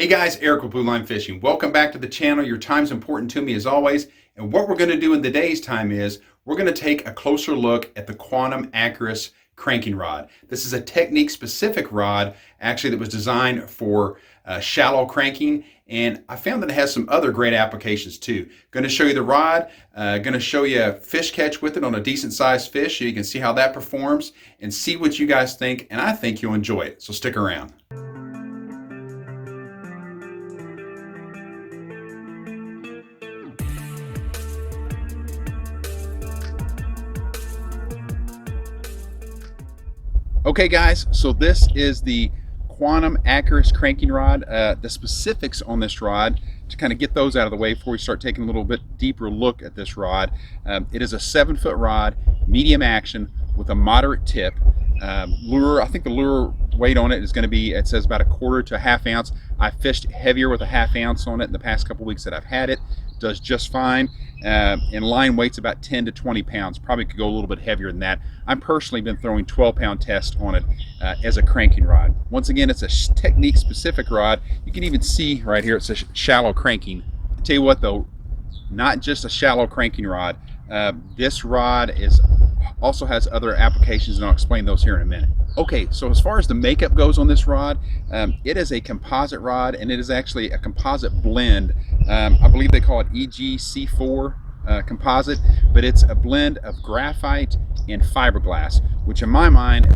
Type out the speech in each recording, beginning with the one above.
Hey guys, Eric with Blue Line Fishing. Welcome back to the channel. Your time's important to me as always. And what we're going to do in today's time is we're going to take a closer look at the Quantum Accurist cranking rod. This is a technique specific rod actually that was designed for shallow cranking, and I found that it has some other great applications too. Going to show you the rod, going to show you a fish catch with it on a decent sized fish so you can see how that performs and see what you guys think, and I think you'll enjoy it. So stick around. Okay guys, so this is the Quantum Accurist cranking rod. The specifics on this rod, to kind of get those out of the way before we start taking a little bit deeper look at this rod. It is a 7-foot rod, medium action with a moderate tip. Lure, I think the lure weight on it is going to be, it says about 1/4 to 1/2 ounce. I fished heavier with a 1/2 ounce on it in the past couple weeks that I've had it. Does just fine. And line weight's about 10 to 20 pounds. Probably could go a little bit heavier than that. I'm personally been throwing 12-pound tests on it as a cranking rod. Once again, it's a technique specific rod. You can even see right here it says shallow cranking. I tell you what though, not just a shallow cranking rod. This rod also has other applications, and I'll explain those here in a minute. Okay, so as far as the makeup goes on this rod, it is a composite rod, and it is actually a composite blend. I believe they call it EGC4 composite, but it's a blend of graphite and fiberglass, which in my mind,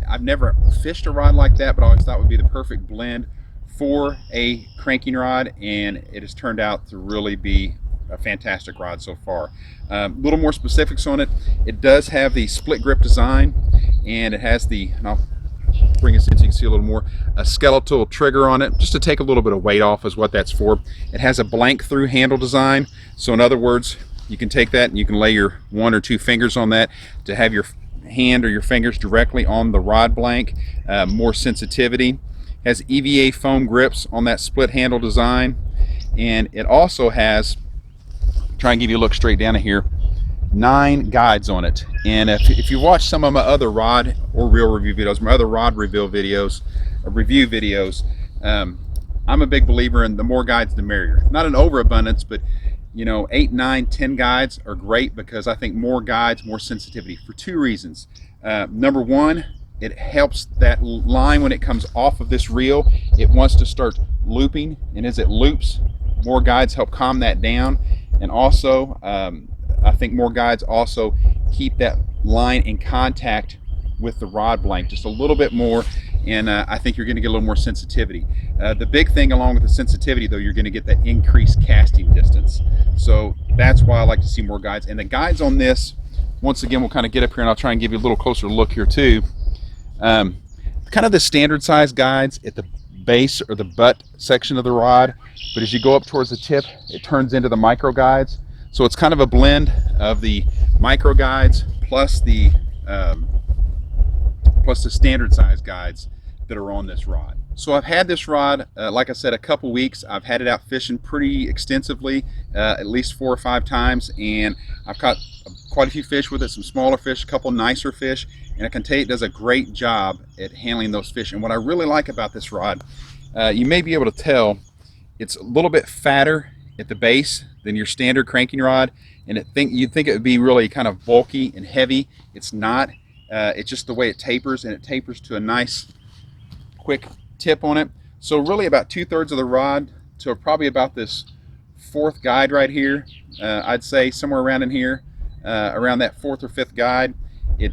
I've never fished a rod like that, but I always thought would be the perfect blend for a cranking rod, and it has turned out to really be a fantastic rod so far. A little more specifics on it. It does have the split grip design, and it has the, and I'll bring this in so you can see a little more, a skeletal trigger on it, just to take a little bit of weight off is what that's for. It has a blank through handle design, so in other words, you can take that and you can lay your 1 or 2 fingers on that to have your hand or your fingers directly on the rod blank. More sensitivity. Has EVA foam grips on that split handle design, and it also has, try and give you a look straight down in here, 9 guides on it. And if you watch some of my other rod or reel review videos, my other rod review videos, I'm a big believer in the more guides the merrier. Not an overabundance, but you know, 8, 9, 10 guides are great, because I think more guides, more sensitivity, for 2 reasons. Number one, it helps that line when it comes off of this reel, it wants to start looping, and as it loops, more guides help calm that down. And also, I think more guides also keep that line in contact with the rod blank just a little bit more, and I think you're going to get a little more sensitivity. The big thing along with the sensitivity though, you're going to get that increased casting distance. So that's why I like to see more guides. And the guides on this, once again, we'll kind of get up here and I'll try and give you a little closer look here too. Kind of the standard size guides at the base or the butt section of the rod, but as you go up towards the tip, it turns into the micro guides. So it's kind of a blend of the micro guides plus the standard size guides that are on this rod. So I've had this rod, like I said, a couple weeks. I've had it out fishing pretty extensively, at least 4 or 5 times, and I've caught quite a few fish with it, some smaller fish, a couple nicer fish, and I can tell you it does a great job at handling those fish. And what I really like about this rod, you may be able to tell, it's a little bit fatter at the base than your standard cranking rod, and you'd think it would be really kind of bulky and heavy. It's not. It's just the way it tapers, and it tapers to a nice quick tip on it. So really about 2/3 of the rod to probably about this 4th guide right here. I'd say somewhere around in here, around that 4th or 5th guide. It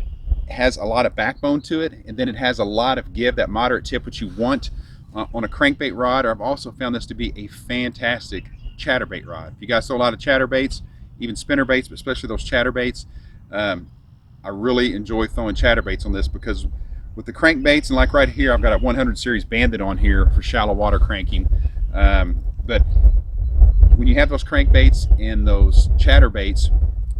has a lot of backbone to it, and then it has a lot of give, that moderate tip which you want on a crankbait rod. Or I've also found this to be a fantastic chatterbait rod. If you guys throw a lot of chatterbaits, even spinner baits, but especially those chatterbaits, I really enjoy throwing chatterbaits on this, because with the crankbaits, and like right here, I've got a 100 series bandit on here for shallow water cranking. But when you have those crankbaits and those chatterbaits,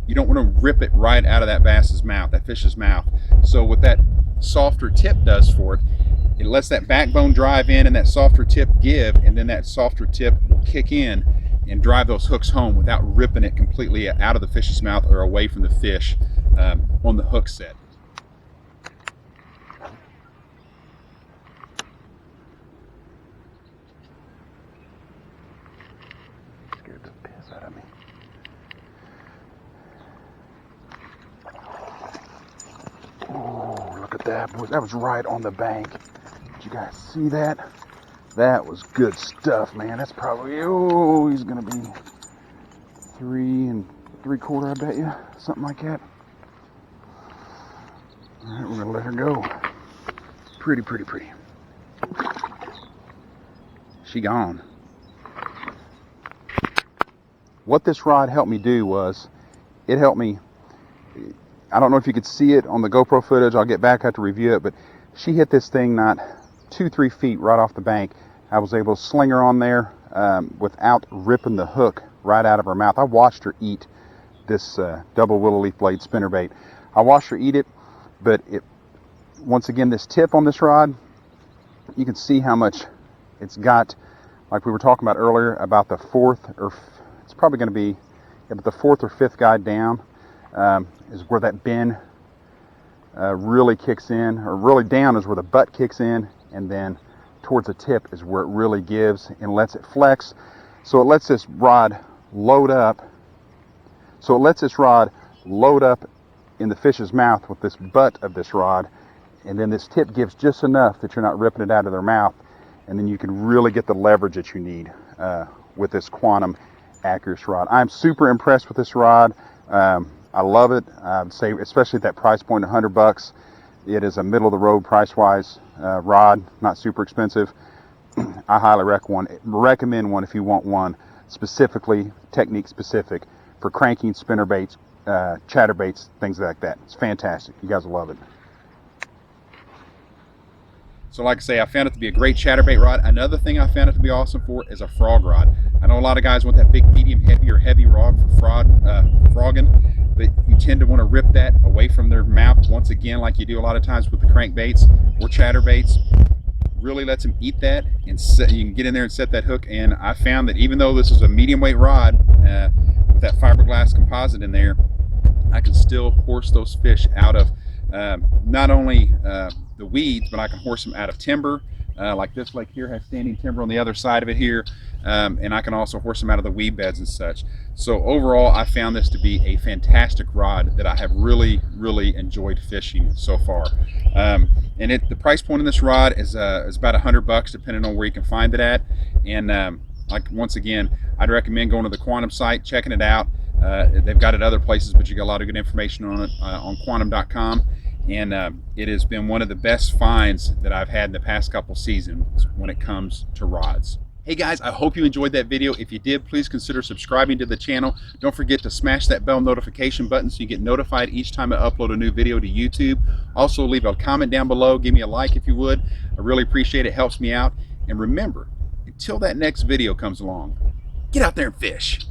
you don't want to rip it right out of that bass's mouth, that fish's mouth. So what that softer tip does for it, it lets that backbone drive in and that softer tip give, and then that softer tip will kick in and drive those hooks home without ripping it completely out of the fish's mouth or away from the fish on the hook set. that, boys. That was right on the bank. Did you guys see that? That was good stuff, man. That's probably, oh, he's gonna be 3 3/4, I bet you, something like that. All right, we're gonna let her go. Pretty, pretty, pretty. She gone. What this rod helped me do was, it helped me, I don't know if you could see it on the GoPro footage, I'll get back, I have to review it, but she hit this thing not 2-3 feet right off the bank. I was able to sling her on there without ripping the hook right out of her mouth. I watched her eat this double willow leaf blade spinnerbait. I watched her eat it, but once again, this tip on this rod, you can see how much it's got, like we were talking about earlier, about the fourth, or it's probably going to be, yeah, but the 4th or 5th guide down is where that bend really kicks in, or really down is where the butt kicks in, and then towards the tip is where it really gives and lets it flex. So it lets this rod load up. So it lets this rod load up in the fish's mouth with this butt of this rod, and then this tip gives just enough that you're not ripping it out of their mouth, and then you can really get the leverage that you need with this Quantum Accurist rod. I'm super impressed with this rod. I love it. I'd say, especially at that price point, $100. It is a middle of the road price-wise rod, not super expensive. I highly recommend one if you want one specifically, technique specific, for cranking spinnerbaits, chatterbaits, things like that. It's fantastic. You guys will love it. So like I say, I found it to be a great chatterbait rod. Another thing I found it to be awesome for is a frog rod. I know a lot of guys want that big, medium, heavy, or heavy rod for frogging, but you tend to want to rip that away from their mouth once again, like you do a lot of times with the crankbaits or chatterbaits. Really lets them eat that, and you can get in there and set that hook. And I found that even though this is a medium weight rod with that fiberglass composite in there, I can still horse those fish out of not only the weeds, but I can horse them out of timber. Like this lake here has standing timber on the other side of it here, and I can also horse them out of the weed beds and such. So overall, I found this to be a fantastic rod that I have really, really enjoyed fishing so far. And the price point on this rod is about $100, depending on where you can find it at. And like, once again, I'd recommend going to the Quantum site, checking it out. They've got it other places, but you got a lot of good information on it on quantum.com. And it has been one of the best finds that I've had in the past couple seasons when it comes to rods. Hey guys, I hope you enjoyed that video. If you did, please consider subscribing to the channel. Don't forget to smash that bell notification button so you get notified each time I upload a new video to YouTube. Also, leave a comment down below. Give me a like if you would. I really appreciate it. It helps me out. And remember, until that next video comes along, get out there and fish.